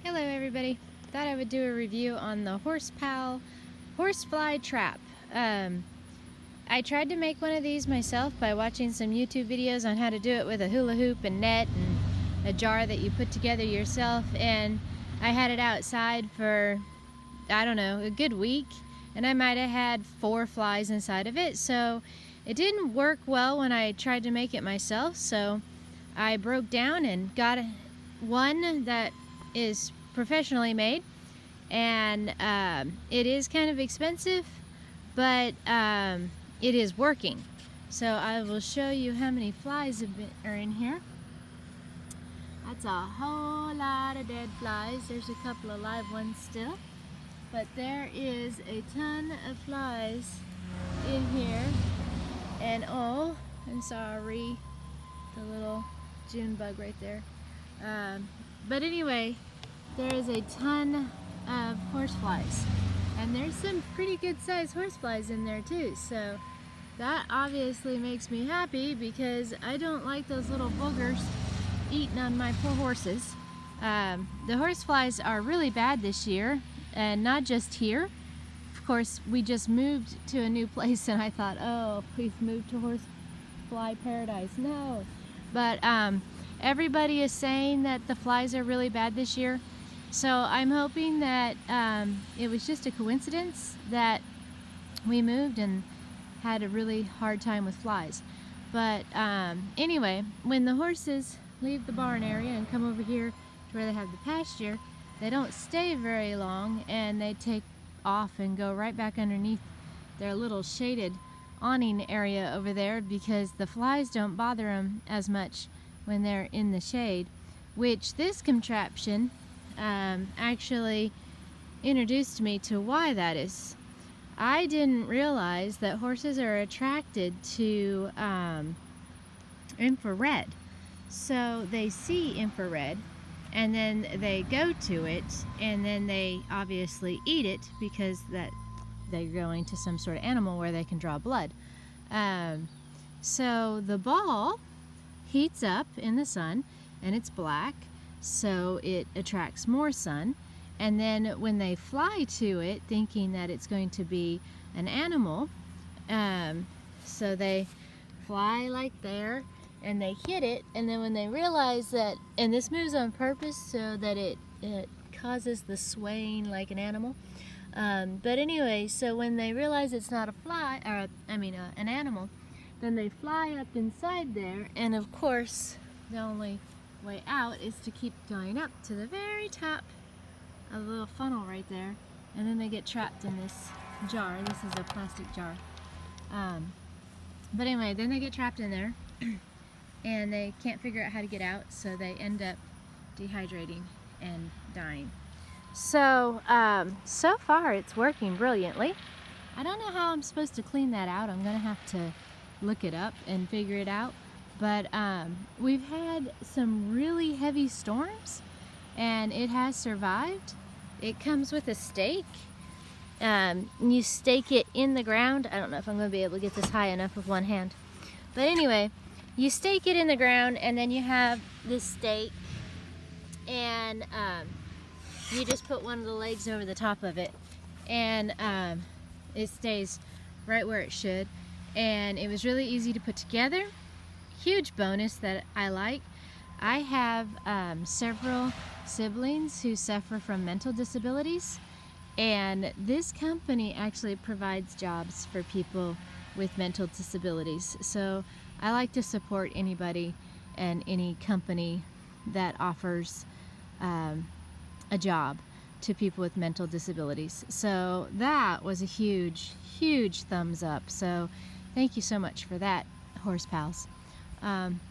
Hello everybody. Thought I would do a review on the horsefly trap. I tried to make one of these myself by watching some YouTube videos on how to do it with a hula hoop and net and a jar that you put together yourself, and I had it outside for, I don't know, a good week, and I might have had 4 flies inside of it, so it didn't work well when I tried to make it myself. So I broke down and got one that is professionally made, and it is kind of expensive, but it is working. So I will show you how many flies are in here. That's a whole lot of dead flies. There's a couple of live ones still, but there is a ton of flies in here. And oh, I'm sorry, the little June bug right there. But anyway, there is a ton of horseflies, and there's some pretty good sized horseflies in there too, so that obviously makes me happy because I don't like those little boogers eating on my poor horses. The horseflies are really bad this year, and not just here. Of course, we just moved to a new place, and I thought, oh, we've moved to horsefly paradise. No, but everybody is saying that the flies are really bad this year. So I'm hoping that it was just a coincidence that we moved and had a really hard time with flies. But anyway, when the horses leave the barn area and come over here to where they have the pasture, they don't stay very long, and they take off and go right back underneath their little shaded awning area over there, because the flies don't bother them as much when they're in the shade, which this contraption actually introduced me to why that is. I didn't realize that horses are attracted to infrared. So they see infrared, and then they go to it, and then they obviously eat it because that they're going to some sort of animal where they can draw blood. So the ball heats up in the sun, and it's black, so it attracts more sun, and then when they fly to it thinking that it's going to be an animal, so they fly like there and they hit it, and then when they realize that, and this moves on purpose so that it causes the swaying like an animal, but anyway, so when they realize it's not a fly, or an animal, then they fly up inside there, and of course the only way out is to keep going up to the very top of the little funnel right there, and then they get trapped in this jar. This is a plastic jar. But anyway, then they get trapped in there and they can't figure out how to get out, so they end up dehydrating and dying. So so far it's working brilliantly. I don't know how I'm supposed to clean that out. I'm gonna have to look it up and figure it out. But we've had some really heavy storms, and it has survived. It comes with a stake. You stake it in the ground. I don't know if I'm going to be able to get this high enough with one hand. But anyway, you stake it in the ground, and then you have this stake, and you just put one of the legs over the top of it, and it stays right where it should. And it was really easy to put together. Huge bonus that I like. I have several siblings who suffer from mental disabilities, and this company actually provides jobs for people with mental disabilities. So I like to support anybody and any company that offers a job to people with mental disabilities. So that was a huge thumbs up. So thank you so much for that, Horse Pals.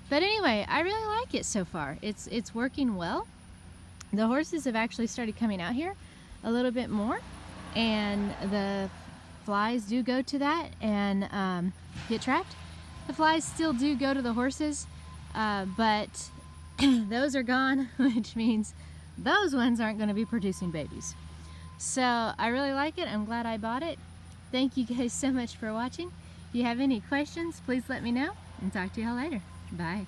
But anyway, I really like it so far. It's working well. The horses have actually started coming out here a little bit more, and the flies do go to that and get trapped. The flies still do go to the horses, but those are gone, which means those ones aren't going to be producing babies. So I really like it. I'm glad I bought it. Thank you guys so much for watching. If you have any questions, please let me know, and talk to you all later. Bye.